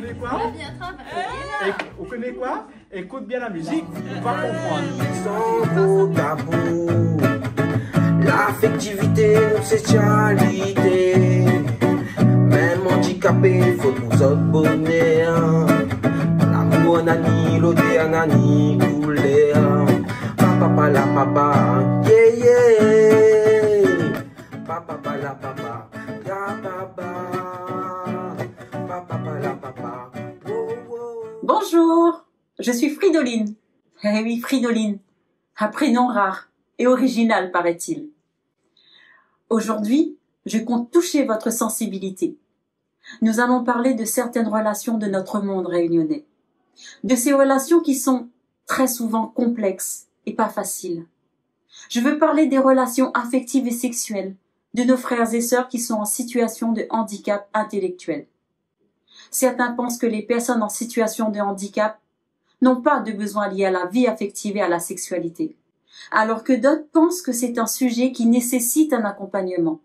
connaissez quoi? On a bien travaillé. Vous connaissez quoi? Écoute bien la musique, on va comprendre. Sans vos tabous, l'affectivité, c'est charité. Même handicapé, faut nous autres bonheur. L'amour nani, l'odeur nani, couleur. Papa la papa, yeah yeah. Papa la papa, ya papa. Papa la papa, wow wow. Bonjour, je suis Fridoline. Eh oui, Fridoline, un prénom rare et original paraît-il. Aujourd'hui, je compte toucher votre sensibilité. Nous allons parler de certaines relations de notre monde réunionnais. De ces relations qui sont très souvent complexes et pas faciles. Je veux parler des relations affectives et sexuelles de nos frères et sœurs qui sont en situation de handicap intellectuel. Certains pensent que les personnes en situation de handicap n'ont pas de besoins liés à la vie affective et à la sexualité, alors que d'autres pensent que c'est un sujet qui nécessite un accompagnement.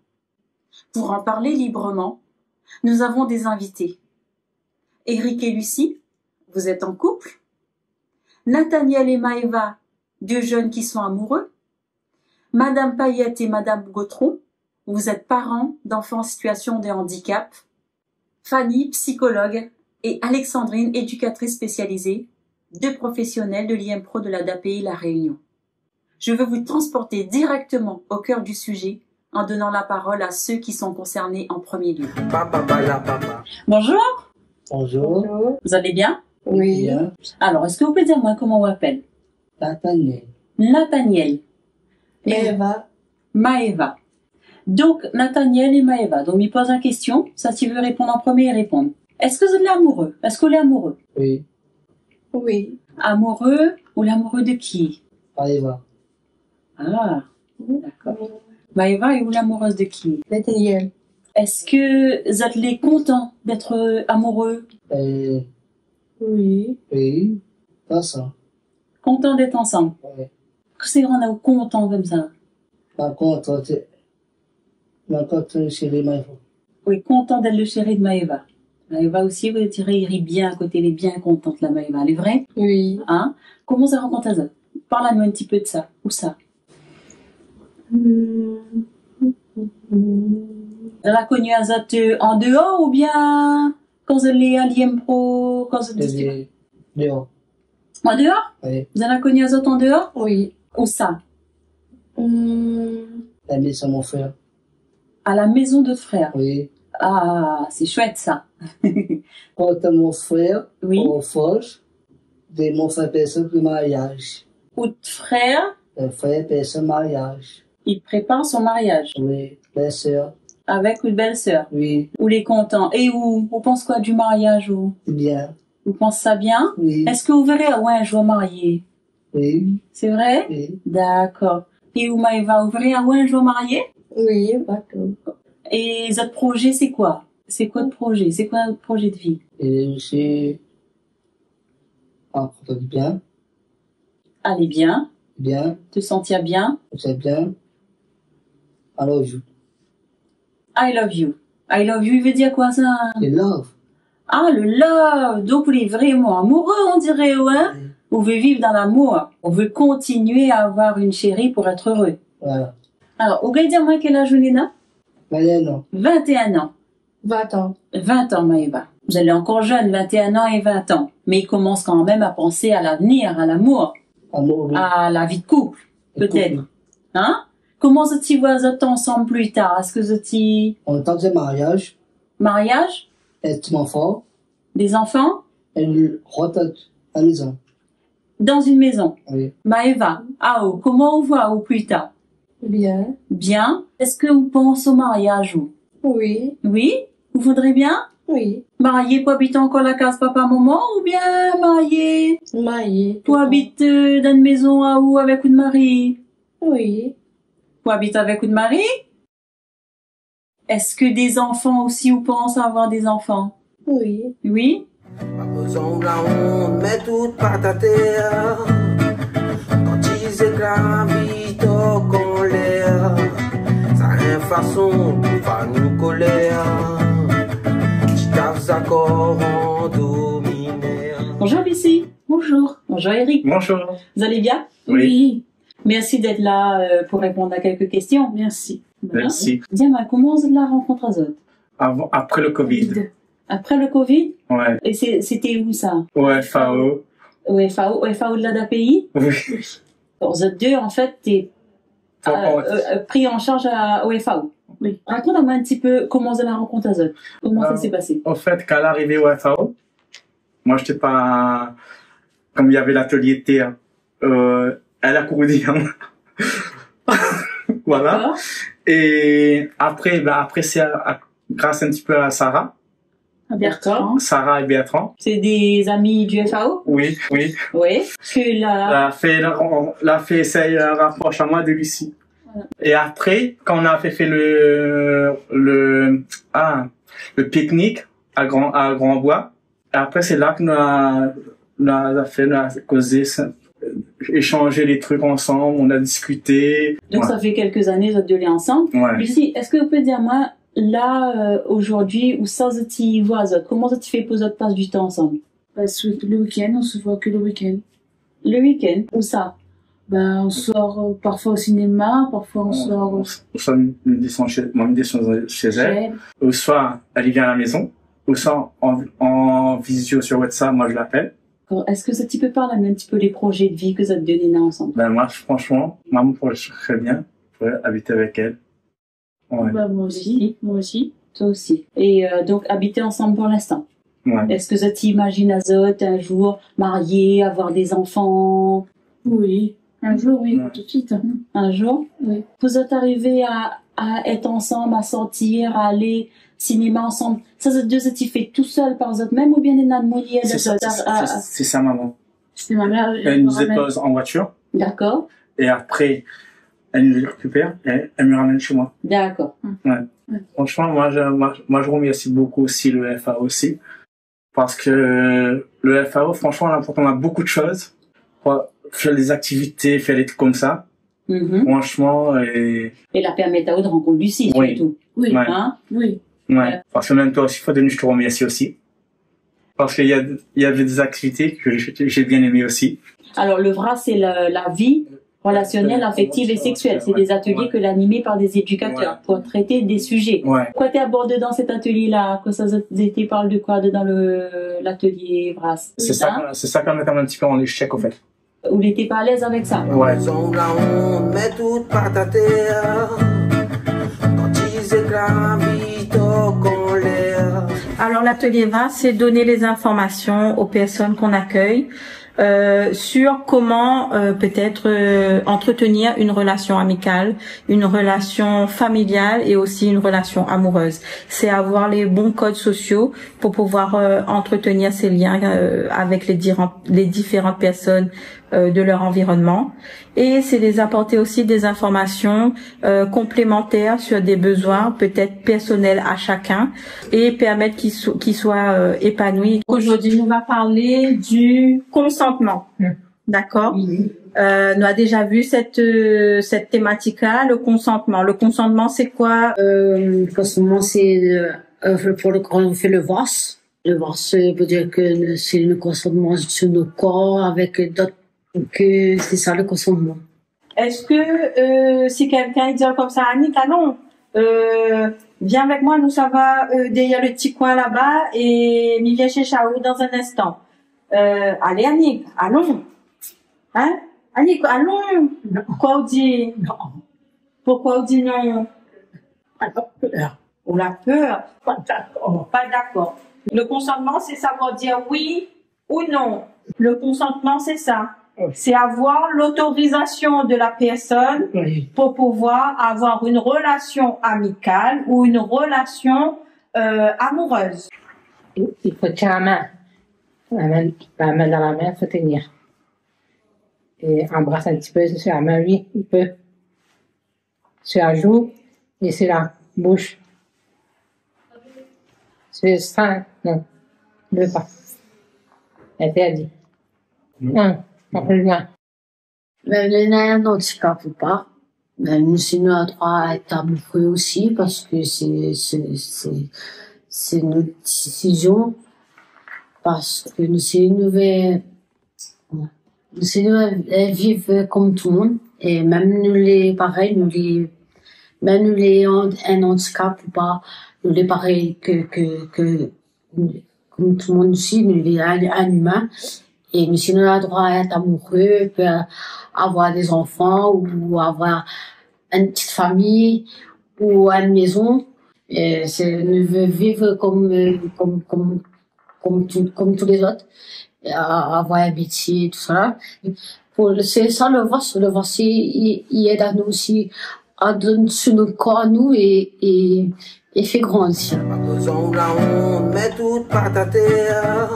Pour en parler librement, nous avons des invités. Eric et Lucie, vous êtes en couple. Nathaniel et Maëva, deux jeunes qui sont amoureux. Madame Payette et Madame Gautron, vous êtes parents d'enfants en situation de handicap. Fanny, psychologue, et Alexandrine, éducatrice spécialisée, deux professionnels de l'IMPRO de la DAPI La Réunion. Je veux vous transporter directement au cœur du sujet en donnant la parole à ceux qui sont concernés en premier lieu. Papa la papa. Bonjour, Bonjour. vous allez bien? Oui. Bien. Alors, est-ce que vous pouvez dire moi comment on m'appelle? Nathaniel. Nathaniel et Eva. Maëva. Donc, Nathaniel et Maëva. Donc, il pose une question. Ça, si vous répondre en premier, répondre. Est-ce que vous êtes amoureux? Est-ce qu'on est amoureux? Oui. Oui. Amoureux ou l'amoureux de qui? Eva. Ah, d'accord. Maëva est ou l'amoureuse de qui? Nathaniel. Est-ce que vous êtes les contents d'être amoureux? Oui. Oui. Pas ça. Contents d'être ensemble? Oui. Que c'est qu'on est content comme ça? Par contre, chérie Maïva. Oui, content d'être le chéri de Maëva. Maëva aussi, vous direz, il rit bien à côté, elle est bien contente, la Maëva. Elle est vraie? Oui. Hein? Comment ça rencontre ça? Parle-nous un petit peu de ça. Où ça? Elle a connu Azat en dehors ou bien quand elle est à l'IMPRO, quand elle est Dehors. en dehors? Oui. Vous avez connu Azat en dehors? Oui. Où ça? La maison mon frère. À la maison de frère. Oui. Ah, c'est chouette ça. Quand mon frère, Oui. au forge, de mon frère personne pour mariage. Ou de frère, Le frère personne mariage. il prépare son mariage. Oui. La sœur. Avec une belle-sœur. Oui. Ou les contents. Et où? Vous pensez quoi du mariage ou? Bien. Vous pensez ça bien? Oui. Est-ce que vous verrez, ouais, je vais marier? Oui. C'est vrai? Oui. D'accord. Et où Maëva, vous verrez, ouais, je vais marier? Oui, d'accord. Et votre projet, c'est quoi? C'est quoi le projet? C'est quoi votre projet de vie? Et je bien, Aller bien, bien, te sentir bien. c'est bien. Alors, je I love you. I love you, il veut dire quoi ça? les love. Ah, le love. Donc, vous êtes vraiment amoureux, on dirait, ouais? Vous voulez vivre dans l'amour. On veut continuer à avoir une chérie pour être heureux. Voilà. Alors, vous voulez dire, moi, quel âge vous avez là? Maintenant, 21 ans. 20 ans. 20 ans, Maëva. Vous allez encore jeune, 21 ans et 20 ans. Mais il commence quand même à penser à l'avenir, à l'amour, Amour, oui. à la vie de couple, peut-être. Couple. Hein? Comment vous y voyez ensemble plus tard? Est-ce que vous y En tant que mariage, mariage? être enfant, Des enfants? elle rentre à la maison. Dans une maison? Oui. Maëva, ah oh, comment on voit ou plus tard? Bien. Bien. Est-ce que vous pensez au mariage ou? Oui. Oui? Vous voudrez bien? Oui. Marié pour habiter encore la case papa-maman ou bien marié Marié. pour habiter dans une maison à ou avec une mari? Oui. Pour habiter avec une mari? Est-ce que des enfants aussi vous pensez avoir des enfants? Oui. Oui? Pas besoin de la honte, mets tout par ta terre. Quand ils éclavitent en l'air, ça a une façon de pas nous colère. Tu taffes d'accord sans dominer. Bonjour Lucie. Bonjour. Bonjour Eric. Bonjour. Vous allez bien? Oui. Merci d'être là pour répondre à quelques questions. Merci. Merci. Dis-moi, comment vous êtes la rencontre Azote? Après le Covid. Après le Covid? Ouais. Et c'était où ça? Ouais, FAO. FAO de l'ADAPI? Oui. Pour Azote 2, en fait, t'es pris en charge au FAO. Oui. Raconte-moi un petit peu comment vous avez la rencontre Azote. Comment ça s'est passé? En fait, quand elle est arrivée au FAO, moi, j'étais pas... Comme il y avait l'atelier thé, elle a couru dire. Voilà. D'accord. Et après, c'est grâce un petit peu à Sarah. Bertrand. Sarah et Bertrand. C'est des amis du FAO? Oui. Oui. Que la... La fait essayer un rapproche à moi de Lucie. Voilà. Et après, quand on a fait le pique-nique à Grand Bois, après c'est là que on a causé, échangé les trucs ensemble, on a discuté. Donc ça fait quelques années vous êtes deux ensemble. Ouais. Lucie, est-ce que vous pouvez dire moi là aujourd'hui où ça vous y voit comment ça te fait pour votre passe du temps ensemble? Le week-end, on se voit que le week-end. Le week-end, où ça? On sort parfois au cinéma, parfois on sort Soit une descend chez elle, ou soit elle vient à la maison, ou soit en visio sur WhatsApp, moi je l'appelle. Est-ce que ça tu peux parler un petit peu des projets de vie que vous êtes donnés là ensemble? Moi franchement, maman pourrait très bien, pourrait habiter avec elle. Ouais. moi aussi. Toi aussi. Et donc habiter ensemble pour l'instant. Ouais. Est-ce que ça t'imagine Azote un jour marié, avoir des enfants? Oui. Un jour, oui, Ouais. tout de suite. Un jour? Oui. Vous êtes arrivés à être ensemble, à sortir, à aller cinéma ensemble. Ça tu fait tout seul par vous même ou bien une harmonie? C'est sa maman. C'est ma mère. Elle nous dépose en voiture, D'accord. et après, elle nous récupère, et elle me ramène chez moi. D'accord. Ouais. Franchement, moi, je remercie beaucoup aussi le FAO aussi. Parce que le FAO, franchement, là, on a beaucoup de choses. Faire des activités, faire des trucs comme ça. Mm-hmm. Franchement, et la permettre à de rencontrer Lucie, Oui. surtout. Oui. Ouais. Hein? Oui. ouais. Parce que même toi aussi, Faudenu, je te remercie aussi. Parce qu'il y avait des activités que j'ai bien aimées aussi. Alors, le VRA, c'est la vie relationnelle, affective et sexuelle. C'est des ateliers que l'animé par des éducateurs pour traiter des sujets. Ouais. Quoi t'es abordé dans cet atelier-là? Que ça été parle de quoi dans l'atelier VRAS? C'est ça qu'on met un petit peu en échec, en fait. Ou il n'était pas à l'aise avec ça? Ouais. Sont la honte, met tout par ta terre. Quand ils éclatent en l'air. Alors l'atelier VRAS, c'est donner les informations aux personnes qu'on accueille sur comment peut-être entretenir une relation amicale, une relation familiale et aussi une relation amoureuse. C'est avoir les bons codes sociaux pour pouvoir entretenir ces liens avec les différentes personnes de leur environnement, et c'est les apporter aussi des informations complémentaires sur des besoins peut-être personnels à chacun et permettre qu'ils soient épanouis. Aujourd'hui, on va parler du consentement. D'accord. Nous a déjà vu cette thématique-là, le consentement. Le consentement, c'est quoi? Le consentement, c'est quand on fait le VAS. Le VAS veut dire que c'est le consentement sur nos corps avec d'autres. Que c'est ça le consentement. Est-ce que si quelqu'un dit comme ça, Annick, allons, viens avec moi, nous ça va derrière le petit coin là-bas et m'y viens chez Chaou dans un instant. Allez Annick, allons. Hein? Annick, allons. Quoi on dit? Non. Pourquoi on dit non? On a peur. On a peur. Pas d'accord. Pas d'accord. Le consentement, c'est savoir dire oui ou non. Le consentement, c'est ça. C'est avoir l'autorisation de la personne pour pouvoir avoir une relation amicale ou une relation amoureuse. Il faut tenir la main dans la main, il faut tenir. Et embrasse un petit peu sur la main, oui, il peut. Sur la joue et sur la bouche. C'est ça, non, ne veux pas. Interdit. Non. Les handicap ou pas, nous sommes à droit à être amoureux aussi parce que c'est notre décision. Parce que elles vivent comme tout le monde. Et même nous les, pareil, même nous les, un handicap ou pas, nous les pareil comme tout le monde aussi, nous les, un humain. Et nous, si nous avons le droit à être amoureux, peut avoir des enfants ou avoir une petite famille ou une maison. Et nous veut vivre comme tous les autres. Et avoir un métier, tout ça. C'est ça, le voice, il aide à nous aussi, à donner sur nos corps à nous et fait grandir. Pas besoin de la honte, mets tout par ta terre.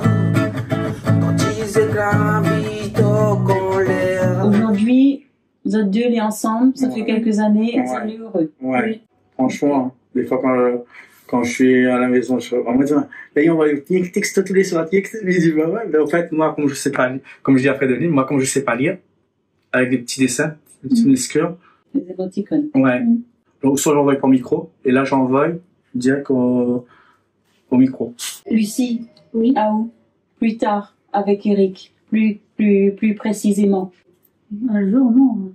Quand ils éclatent, en l'air. Aujourd'hui, vous êtes deux, les ensemble, ça fait quelques années, vous êtes heureux. Ouais. Oui. Franchement, des fois quand je suis à la maison, on me dit, là, on va texte tous les soirs, texte. Je dis, bah ouais, mais en fait, moi, comme je sais pas lire, comme je dis après de lire, moi, comme je sais pas lire, avec des petits dessins, des petites minuscules. Les émoticônes. Ouais. Donc, soit j'envoie par micro, et là, j'envoie direct au micro. Lucie, Oui. Aou, plus tard, avec Eric, plus précisément. Un jour, non.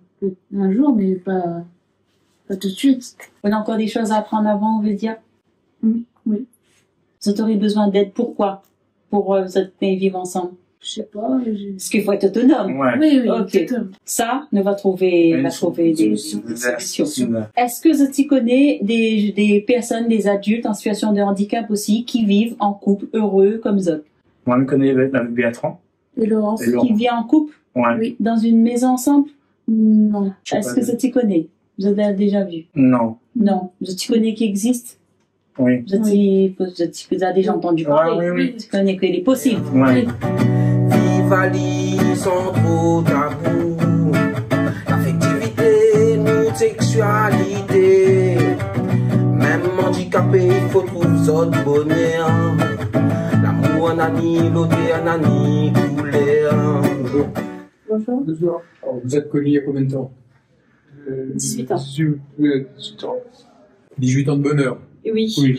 Un jour, mais pas tout de suite. On a encore des choses à apprendre avant, on veut dire. Oui. Vous aurez besoin d'aide, pourquoi? Pour vous êtes vivre ensemble. Je sais pas. Parce qu'il faut être autonome. Ouais. Oui, Ok. exactement. Ça, on va trouver des solutions. Est-ce que vous connaissez des personnes, des adultes en situation de handicap aussi, qui vivent en couple heureux comme ça? Moi, je connais avec Béatran. Et Laurence? Qui vit en couple? Ouais. Oui. Dans une maison ensemble? Non. Est-ce que vous connaissez? Vous avez déjà vu? Non. Non. Vous connaissez qui existe? Oui. Vous avez déjà entendu parler? Oui. Tu connais qu'il est possible? Ouais. Vivaldi sans trop tabou. L'affectivité, notre sexualité. Même handicapé, il faut trouver autre bonheur. L'amour en ani, l'autre en ani, couleur. Bonjour. Bonjour. Alors, vous êtes connu il y a combien de temps 18 ans. 18 ans. 18 ans de bonheur. Oui. Oui.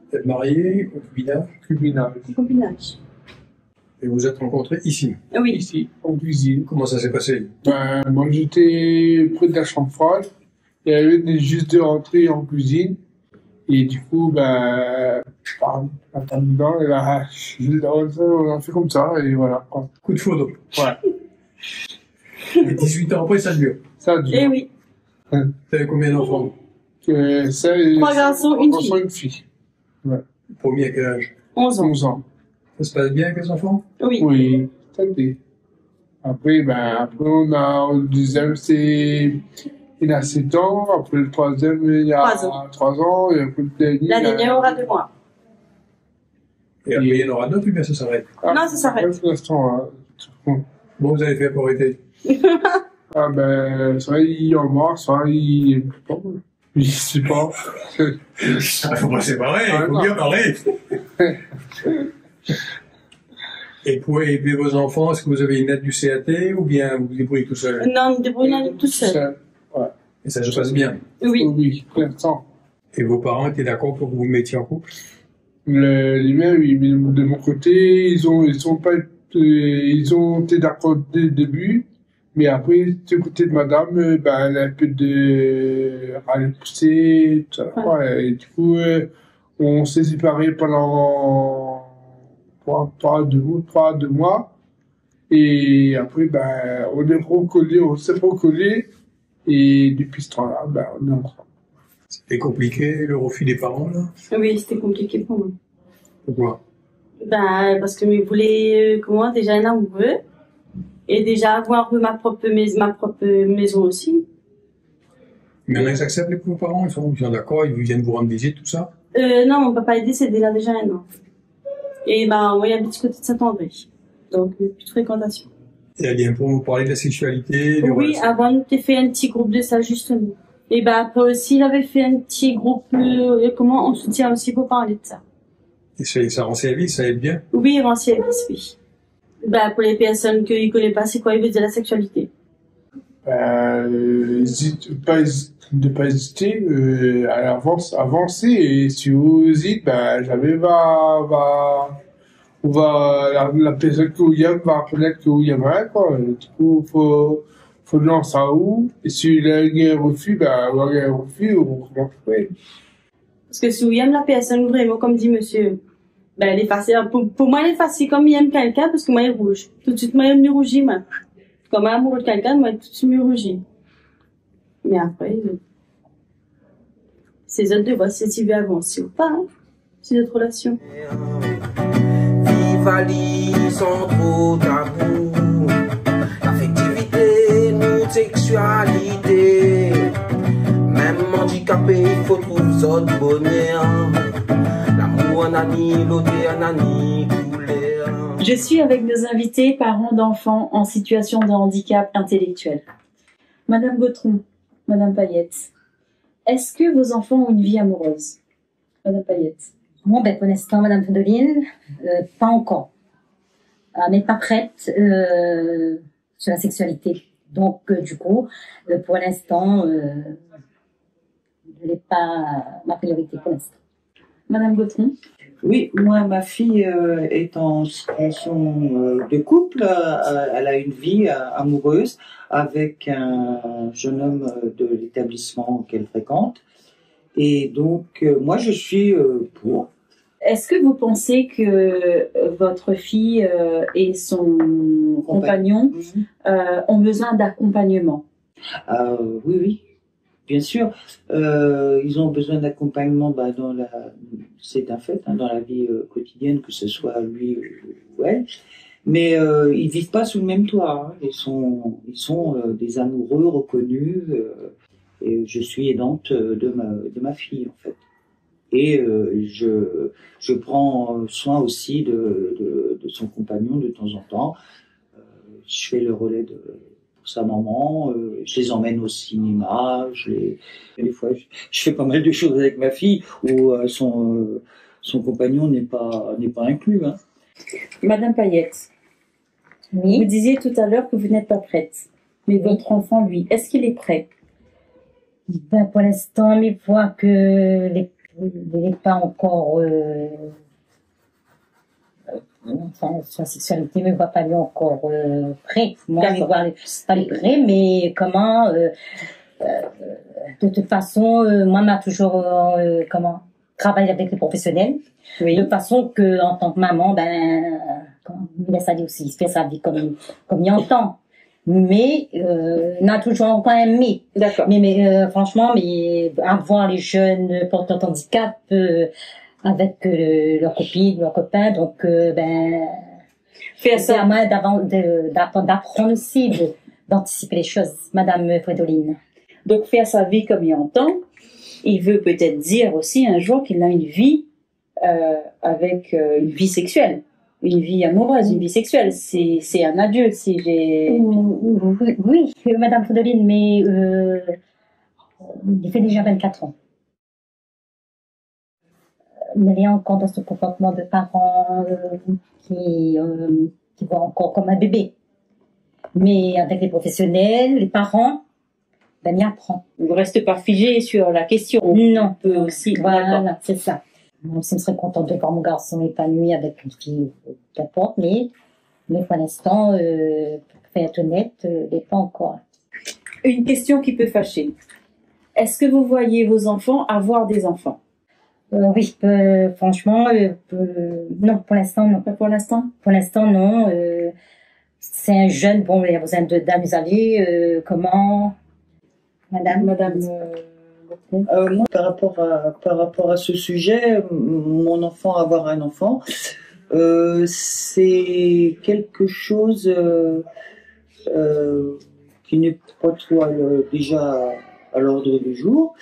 Vous êtes marié, concubinage Combinage. et vous êtes rencontrés ici. Oui. Ici, en cuisine. Comment ça s'est passé? Moi, j'étais près de la chambre froide. Et elle venait juste de rentrer en cuisine. Et du coup, la table dedans, on a fait comme ça, et voilà. Quoi. Coup de foudre. Ouais. Et 18 ans après, ça dure. Ça dure. Eh oui. Vous avez combien d'enfants? Trois garçons, une fille. Une fille. Premier à quel âge? 11 ans. 11 ans. Ça se passe bien avec les enfants? Oui. Oui, ça fait. Après, on a le deuxième, il a 7 ans. Après le troisième, il y a 3 ans. Et après le dernier. La dernière aura 2 mois. Et après, il y en aura d'autres ou bien ça s'arrête? Non, ça s'arrête. Pour l'instant, hein. Bon, vous avez fait pour arrêter. Soit il en mort, soit il. Je sais pas. Faut pas séparer, il faut bien parler. Et pour élever vos enfants, est-ce que vous avez une aide du CAT ou bien vous vous débrouillez tout seul? Non, on débrouille tout seul. Ouais. Et ça se passe bien? Oui. Oui, pour l'instant. Et vos parents étaient d'accord pour que vous vous mettiez en couple? Les miens, oui, mais de mon côté, ils ont été d'accord dès le début. Mais après, du côté de madame, elle a un peu de râle poussé, tout ça. Ouais. Et du coup, on s'est séparés pendant 2 mois. Et après, on s'est recollés. Et depuis ce temps-là, on est ensemble. C'était compliqué, le refus des parents, là? Oui, c'était compliqué pour moi. Pourquoi? Parce que je voulais, déjà un amoureux. Et déjà avoir ma propre maison aussi. Mais on accepte les parents, ils sont d'accord, ils viennent vous rendre visite, tout ça? Non, mon papa est décédé là déjà 1 an. Et moi, il habite du côté de Saint-André. Donc, plus de fréquentation. Et elle vient pour vous parler de la sexualité? Oui, avant, on avait fait un petit groupe de ça, justement. Et après aussi, il avait fait un petit groupe, on soutient aussi pour parler de ça. Et ça rend service, ça aide bien? Oui, rend service, oui. Pour les personnes qui ne connaissent pas, c'est quoi, ils veulent dire la sexualité? Ne pas hésiter à avancer. Et si vous hésitez, on la personne que William va reconnaître que William a, quoi. Et du coup, faut lancer ça où, et si il a un refus, ben, il y a un refus, on comment faire. Parce que si William la personne vraiment, comme dit monsieur, ben, elle est facile. Pour moi, elle est facile comme il aime quelqu'un, parce que moi, il est rouge. Tout de suite, moi, il me rougit, moi. Quand moi, amoureux de quelqu'un, moi, tout de suite, me rougit. Mais après, c'est autres devoirs, si tu veux avancer ou pas, hein. C'est notre relation. Vivali sans trop tabou. L'affectivité, notre sexualité. Même handicapé, il faut trouver autre bonheur. L'amour en ani, l'autre en ani, couleur. Je suis avec nos invités, parents d'enfants en situation de handicap intellectuel. Madame Gautron, Madame Payette, est-ce que vos enfants ont une vie amoureuse? Madame Payette. Bon, ben, pour l'instant, Madame Fridolin, pas encore. Elle n'est pas prête sur la sexualité. Donc, du coup, pour l'instant, elle n'est pas ma priorité pour l'instant. Madame Gautron. Oui, moi, ma fille est en situation de couple. Elle a une vie amoureuse avec un jeune homme de l'établissement qu'elle fréquente. Et donc, moi, je suis pour. Est-ce que vous pensez que votre fille et son compagnon ont besoin d'accompagnement? Oui, oui, bien sûr. Ils ont besoin d'accompagnement c'est un fait, hein, dans la vie quotidienne, que ce soit lui ou elle. Mais ils vivent pas sous le même toit. Hein. Ils sont des amoureux reconnus. Et je suis aidante de ma fille, en fait. Et je prends soin aussi de son compagnon de temps en temps. Je fais le relais pour sa maman. Je les emmène au cinéma. Des fois, je fais pas mal de choses avec ma fille où son compagnon n'est pas inclus. Hein. Madame Payette, Oui. vous disiez tout à l'heure que vous n'êtes pas prête. Mais votre enfant, lui, est-ce qu'il est prêt? Ben, pour l'instant, il voit que il n'est pas encore enfin, sa sexualité ne va pas lui encore prêt. Moi, je vois pas les prêt, mais comment de toute façon, moi, m'a toujours travaillé avec les professionnels, de façon que en tant que maman, ben, il laisse aller aussi, il fait sa vie comme il entend. Mais on a toujours quand même mis. D'accord. Mais franchement, avoir les jeunes porteurs de handicap avec leurs copines, leurs copains, donc c'est à moi d'apprendre aussi, d'anticiper les choses, Madame Fridolin. Donc faire sa vie comme il entend, il veut peut-être dire aussi un jour qu'il a une vie avec une vie sexuelle. Une vie amoureuse, une vie sexuelle, c'est un adulte, si j'ai... Oui, Madame Fridolin, mais il fait déjà 24 ans. Il est encore dans ce comportement de parents qui voient encore comme un bébé. Mais avec les professionnels, les parents, ben, il apprend. Vous ne restez pas figé sur la question. Non. On peut aussi... Voilà, c'est ça. Moi aussi, je serais contente de voir mon garçon épanoui avec une fille, qu'importe, mais pour l'instant, pour être honnête, il n'est pas encore. Une question qui peut fâcher. Est-ce que vous voyez vos enfants avoir des enfants? Oui, franchement, non, pour l'instant, non. Pas pour l'instant? Pour l'instant, non. C'est un jeune, bon, il a besoin d'amis, comment? Madame. Moi, par rapport à ce sujet, mon enfant, avoir un enfant, c'est quelque chose qui n'est pas trop déjà à l'ordre du jour.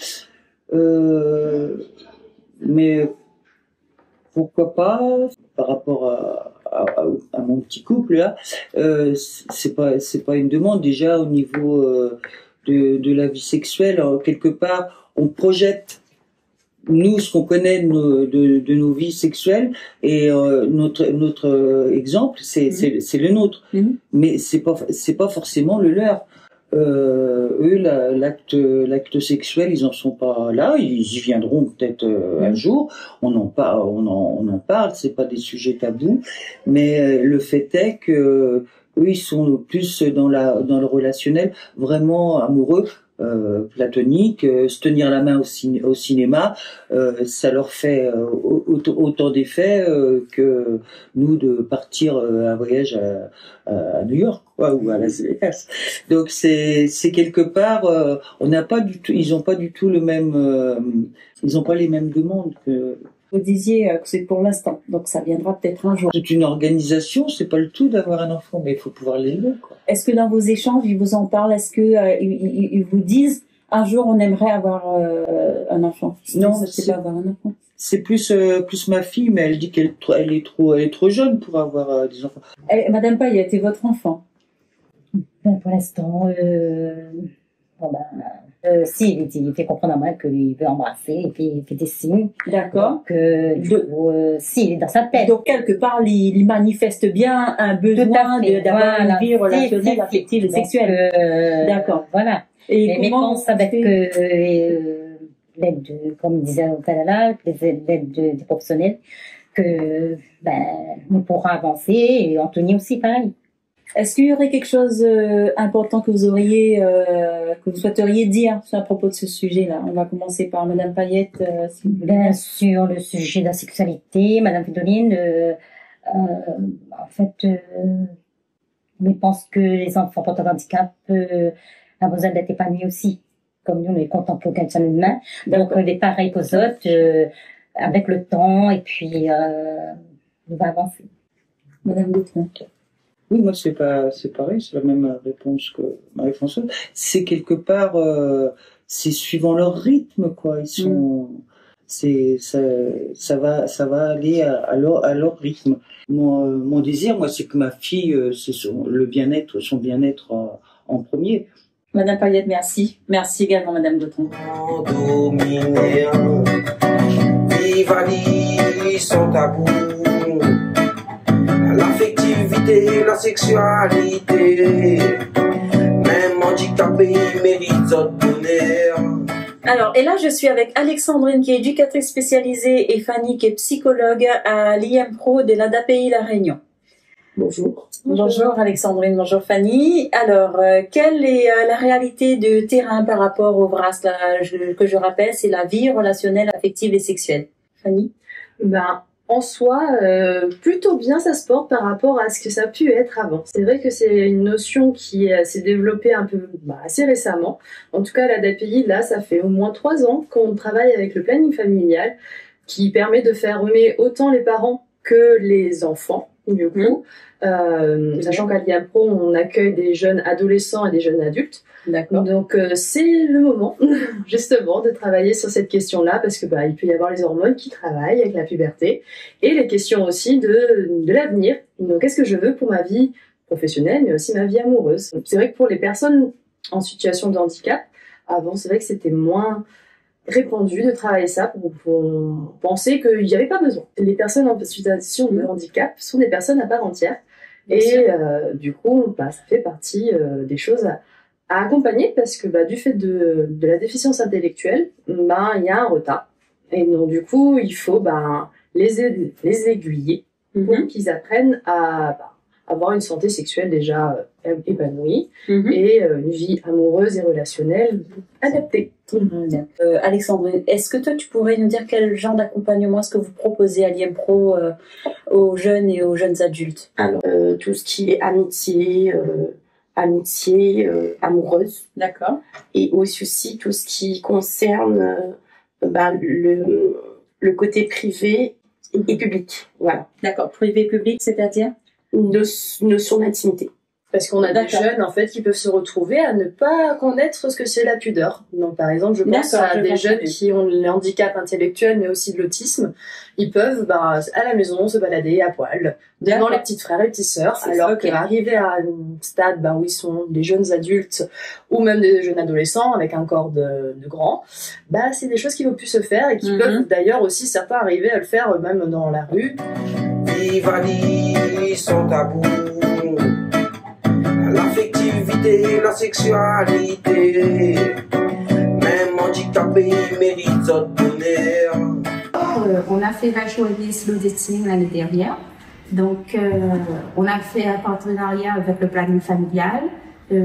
Mais pourquoi pas, par rapport à mon petit couple là, c'est pas une demande déjà au niveau de la vie sexuelle. Quelque part, on projette nous ce qu'on connaît de nos vies sexuelles et notre exemple c'est le nôtre, mais c'est pas forcément le leur. eux, l'acte sexuel, ils en sont pas là. Ils y viendront peut-être un jour. On en parle. C'est pas des sujets tabous, mais le fait est que eux, ils sont plus dans le relationnel, vraiment amoureux. Platonique, se tenir la main au cinéma, ça leur fait autant d'effet que nous de partir un voyage à New York, quoi, ou à Las Vegas. Donc c'est quelque part, on n'a pas du tout, ils ont pas du tout le même, ils ont pas les mêmes demandes que. Vous disiez que c'est pour l'instant, donc ça viendra peut-être un jour. C'est une organisation, c'est pas le tout d'avoir un enfant, mais il faut pouvoir l'élever, quoi. Est-ce que dans vos échanges, ils vous en parlent? Est-ce que ils vous disent un jour on aimerait avoir un enfant? Non, c'est pas avoir un enfant. C'est plus ma fille, mais elle dit qu'elle est trop jeune pour avoir des enfants. Madame Payette, et votre enfant? Ben, pour l'instant, si, il fait comprendre à moi qu'il veut embrasser, et puis il fait des signes. D'accord. Si, il est dans sa tête. Donc, quelque part, il manifeste bien un besoin d'avoir une vie relationnelle, affective et sexuelle. D'accord. Voilà. Et mais comment pense avec l'aide de, comme disait tout à l'heure, l'aide des professionnels, que, nous pourrons avancer, et Anthony aussi, pareil. Est-ce qu'il y aurait quelque chose important que vous auriez, que vous souhaiteriez dire à propos de ce sujet-là? On va commencer par Madame Payette. Sur le sujet de la sexualité, Madame Fridolin, en fait, je pense que les enfants porteurs de handicap ont besoin d'être épanouis aussi. Comme nous, on est content pour gagner une main. Donc, on est pareil qu'aux autres, avec le temps, et puis on va avancer. Madame Gautreau. Oui, moi c'est pareil, c'est la même réponse que Marie-Françoise. C'est quelque part, c'est suivant leur rythme, quoi. Ils sont, ça va aller à leur rythme. Mon désir, moi, c'est que ma fille, c'est son bien-être en premier. Madame Payette, merci. Merci également, Madame Gautreau. Vivaldi, sans tabou. L'affectivité, la sexualité, même handicapé, mérite notre bonheur. Alors, et là, je suis avec Alexandrine, qui est éducatrice spécialisée, et Fanny, qui est psychologue à l'IMPRO de l'ADAPI La Réunion. Bonjour. Bonjour Alexandrine, bonjour Fanny. Alors, quelle est la réalité de terrain par rapport au VRAS que je rappelle, c'est la vie relationnelle, affective et sexuelle. Fanny? En soi, plutôt bien ça se porte par rapport à ce que ça a pu être avant. C'est vrai que c'est une notion qui s'est développée un peu assez récemment. En tout cas, à l'ADAPI, là, ça fait au moins 3 ans qu'on travaille avec le planning familial qui permet de faire aimer autant les parents que les enfants, du coup. Sachant qu'à l'IAPRO, on accueille des jeunes adolescents et des jeunes adultes. D'accord. Donc c'est le moment justement de travailler sur cette question-là parce que il peut y avoir les hormones qui travaillent avec la puberté et les questions aussi de l'avenir. Donc qu'est-ce que je veux pour ma vie professionnelle mais aussi ma vie amoureuse. C'est vrai que pour les personnes en situation de handicap, avant c'est vrai que c'était moins répandu de travailler ça pour penser qu'il n'y avait pas besoin. Les personnes en situation de handicap sont des personnes à part entière et du coup ça fait partie des choses à accompagner parce que du fait de la déficience intellectuelle, il y a un retard. Et donc du coup, il faut les aiguiller pour qu'ils apprennent à avoir une santé sexuelle déjà épanouie et une vie amoureuse et relationnelle adaptée. Alexandre, est-ce que toi tu pourrais nous dire quel genre d'accompagnement est-ce que vous proposez à l'IMPRO aux jeunes et aux jeunes adultes? Alors, tout ce qui est amitié, amoureuse. D'accord. Et aussi tout ce qui concerne le côté privé et public. Voilà. D'accord. Privé, public, c'est-à-dire notion d'intimité. Parce qu'on a des jeunes, en fait, qui peuvent se retrouver à ne pas connaître ce que c'est la pudeur. Donc, par exemple, je pense à des jeunes qui ont le handicap intellectuel, mais aussi de l'autisme. Ils peuvent, à la maison, se balader à poil, devant les petits frères et les petites sœurs, alors qu'arriver à un stade, où ils sont des jeunes adultes, ou même des jeunes adolescents, avec un corps de grand, c'est des choses qui ne vont plus se faire, et qui peuvent, d'ailleurs, aussi, certains arriver à le faire, même dans la rue. Vivaldi, sans tabou. L'affectivité, respecter la sexualité. Même handicapé, il mérite son bonheur. On a fait la journée slow dating l'année dernière. Donc, on a fait un partenariat avec le planning familial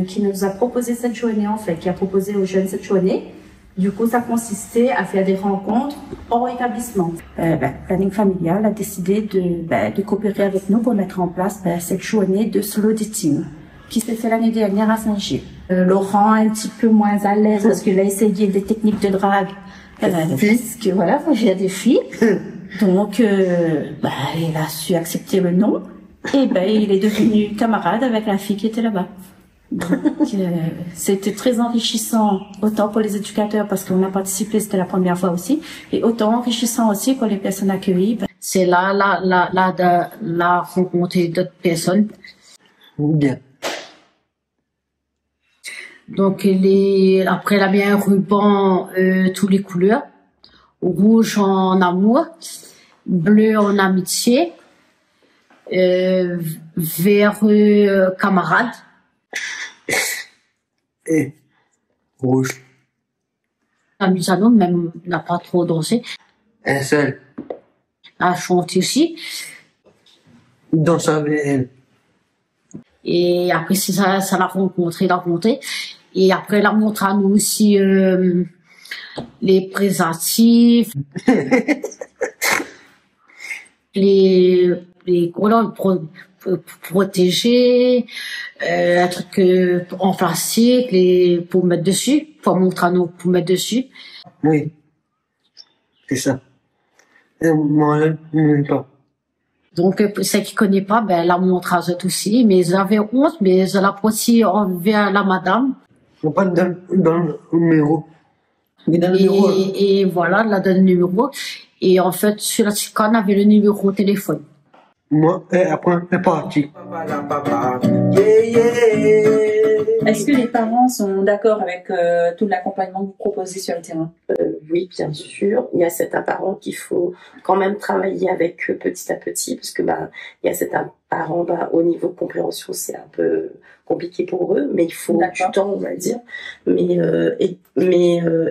qui nous a proposé cette journée, en fait, qui a proposé aux jeunes cette journée. Du coup, ça consistait à faire des rencontres hors établissement. Le planning familial a décidé de coopérer avec nous pour mettre en place cette journée de slow dating qui s'est fait l'année dernière à Saint-Gilles. Laurent est un petit peu moins à l'aise parce qu'il a essayé des techniques de drague. Parce que voilà, il y a des filles. Donc, il a su accepter le nom et il est devenu camarade avec la fille qui était là-bas. Donc, c'était très enrichissant, autant pour les éducateurs parce qu'on a participé, c'était la première fois aussi, et autant enrichissant aussi pour les personnes accueillies. C'est là rencontrer d'autres personnes. Bien. Donc, après, elle a mis un ruban, toutes les couleurs. Rouge en amour, bleu en amitié, vert camarade. Et rouge. La Musano, même, n'a pas trop dansé. Un seul. A chanté aussi. Danse avec elle. Et après, ça l'a rencontré, Et après, elle a montré à nous aussi, les préservatifs, les colonnes protégées, un truc en plastique, pour mettre dessus, pour montrer à nous pour mettre dessus. Oui, c'est ça. Et moi, je ne sais pas. Donc, celle qui connaît pas, elle la montre à eux aussi, mais ils avaient honte, mais ils l'a aussi envers la madame. On pas dans le numéro. Et voilà, elle a donné le numéro. Et en fait, sur la chicane, on avait le numéro au téléphone. Moi, et après, elle est partie. Est-ce que les parents sont d'accord avec tout l'accompagnement que vous proposez sur le terrain? Oui, bien sûr. Il y a certains parents qu'il faut quand même travailler avec eux petit à petit, parce que il y a certains parents, au niveau compréhension, c'est un peu compliqué pour eux, mais il faut du temps, on va dire. Mais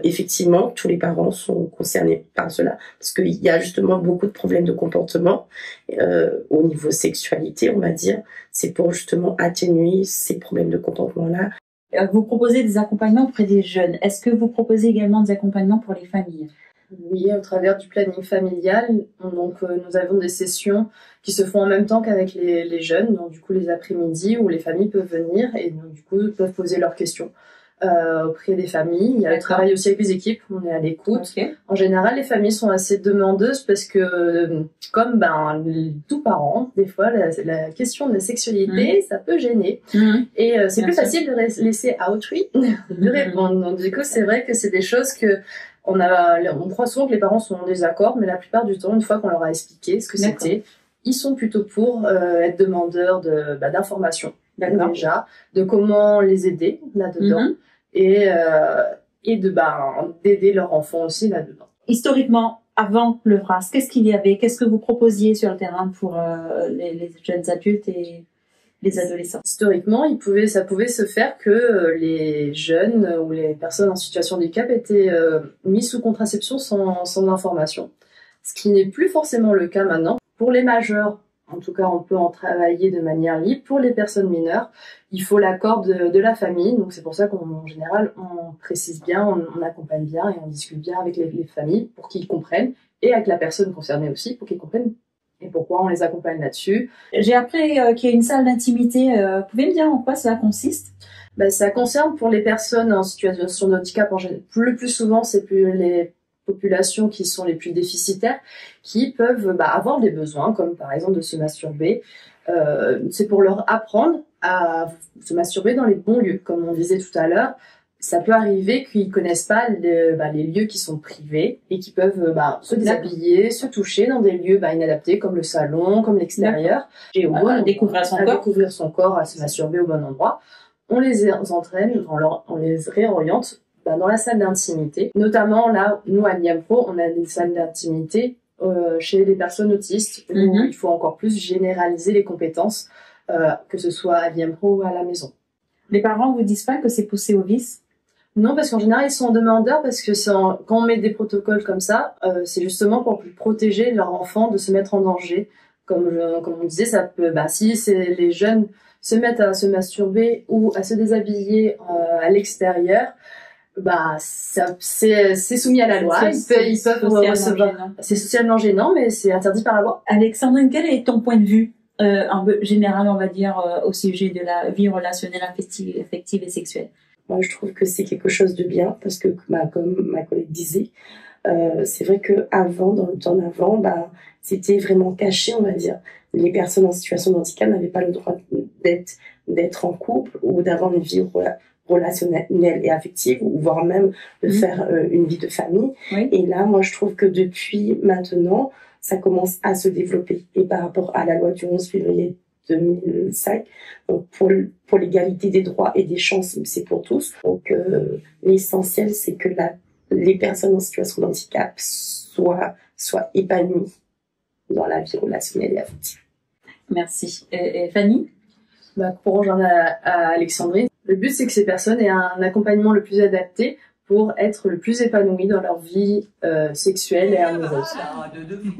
effectivement, tous les parents sont concernés par cela, parce qu'il y a justement beaucoup de problèmes de comportement au niveau sexualité, on va dire. C'est pour justement atténuer ces problèmes de comportement-là. Vous proposez des accompagnements auprès des jeunes. Est-ce que vous proposez également des accompagnements pour les familles? Oui, au travers du planning familial. Donc, nous avons des sessions qui se font en même temps qu'avec les jeunes. Donc, du coup, les après-midi où les familles peuvent venir et donc, du coup, peuvent poser leurs questions auprès des familles. Il y a le travail aussi avec les équipes. On est à l'écoute. Okay. En général, les familles sont assez demandeuses parce que, comme tout parent, des fois, la question de la sexualité, ça peut gêner. Et c'est plus facile de laisser à autrui de répondre. Donc, du coup, c'est vrai que c'est des choses que on croit souvent que les parents sont en désaccord, mais la plupart du temps, une fois qu'on leur a expliqué ce que c'était, ils sont plutôt pour être demandeurs d'informations déjà, de comment les aider là-dedans et d'aider leur enfant aussi là-dedans. Historiquement, avant le VRAS, qu'est-ce qu'il y avait? Qu'est-ce que vous proposiez sur le terrain pour les jeunes adultes et les adolescents? Historiquement, ça pouvait se faire que les jeunes ou les personnes en situation de handicap étaient mis sous contraception sans information. Ce qui n'est plus forcément le cas maintenant. Pour les majeurs, en tout cas, on peut en travailler de manière libre. Pour les personnes mineures, il faut l'accord de la famille. Donc, c'est pour ça qu'en général, on précise bien, on accompagne bien et on discute bien avec les familles pour qu'ils comprennent et avec la personne concernée aussi pour qu'ils comprennent et pourquoi on les accompagne là-dessus. J'ai appris qu'il y a une salle d'intimité. Vous pouvez me dire en quoi cela consiste? Ça concerne pour les personnes en situation de handicap. Le plus souvent, c'est plus les populations qui sont les plus déficitaires, qui peuvent avoir des besoins, comme par exemple de se masturber. C'est pour leur apprendre à se masturber dans les bons lieux. Comme on disait tout à l'heure, ça peut arriver qu'ils connaissent pas les lieux qui sont privés et qui peuvent se déshabiller, se toucher dans des lieux inadaptés comme le salon, comme l'extérieur. Et découvrir son corps, à se masturber au bon endroit. On les entraîne, on les réoriente dans la salle d'intimité. Notamment là, nous à Liam-Pro, on a des salles d'intimité chez les personnes autistes où il faut encore plus généraliser les compétences, que ce soit à Liam-Pro ou à la maison. Les parents vous disent pas que c'est poussé au vice? Non, parce qu'en général, ils sont demandeurs, parce que quand on met des protocoles comme ça, c'est justement pour protéger leur enfant de se mettre en danger. Comme on disait, ça peut, si les jeunes se mettent à se masturber ou à se déshabiller à l'extérieur, c'est soumis à la loi. Ils peuvent recevoir. C'est socialement gênant, mais c'est interdit par la loi. Alexandrine, quel est ton point de vue un peu général, on va dire, au sujet de la vie relationnelle, affective et sexuelle? Moi, je trouve que c'est quelque chose de bien parce que, comme ma collègue disait, c'est vrai que avant, dans le temps d'avant, c'était vraiment caché, on va dire. Les personnes en situation de handicap n'avaient pas le droit d'être en couple ou d'avoir une vie relationnelle et affective, ou voire même de faire une vie de famille. Oui. Et là, moi, je trouve que depuis maintenant, ça commence à se développer. Et par rapport à la loi du 11 février 2005, donc pour l'égalité des droits et des chances, c'est pour tous. Donc, l'essentiel, c'est que les personnes en situation de handicap soient épanouies dans la vie relationnelle et affective. Merci. Et Fanny? Pour rejoindre à Alexandrine, le but, c'est que ces personnes aient un accompagnement le plus adapté pour être le plus épanouis dans leur vie sexuelle et amoureuse.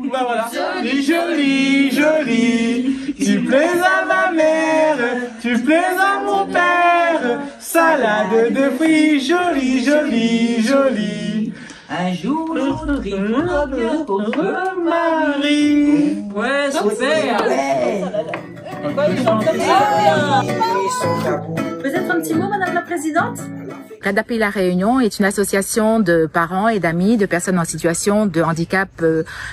Voilà. Jolie, jolie, tu plais à ma mère, tu plais à mon père, salade de fruits, jolie, jolie, jolie. Un jour, l'autre, il faudra bien qu'on se marie. Ouais, super. Peut-être un petit mot, Madame la Présidente? CADAPI La Réunion est une association de parents et d'amis de personnes en situation de handicap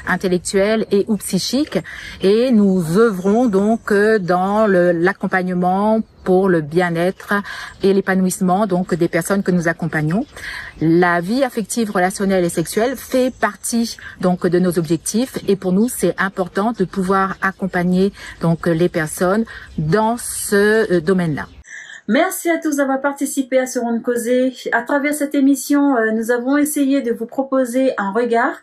intellectuel et ou psychique, et nous œuvrons donc dans l'accompagnement pour le bien-être et l'épanouissement donc des personnes que nous accompagnons. La vie affective, relationnelle et sexuelle fait partie donc de nos objectifs, et pour nous c'est important de pouvoir accompagner donc les personnes dans ce domaine-là. Merci à tous d'avoir participé à ce Ronde Causée. À travers cette émission, nous avons essayé de vous proposer un regard,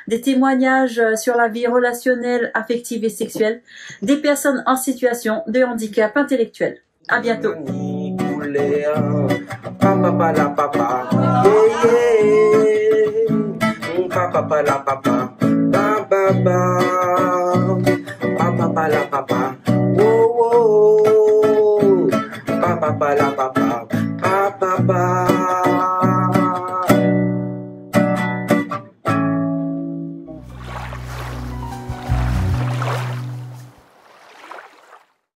des témoignages sur la vie relationnelle, affective et sexuelle des personnes en situation de handicap intellectuel. À bientôt. Papa,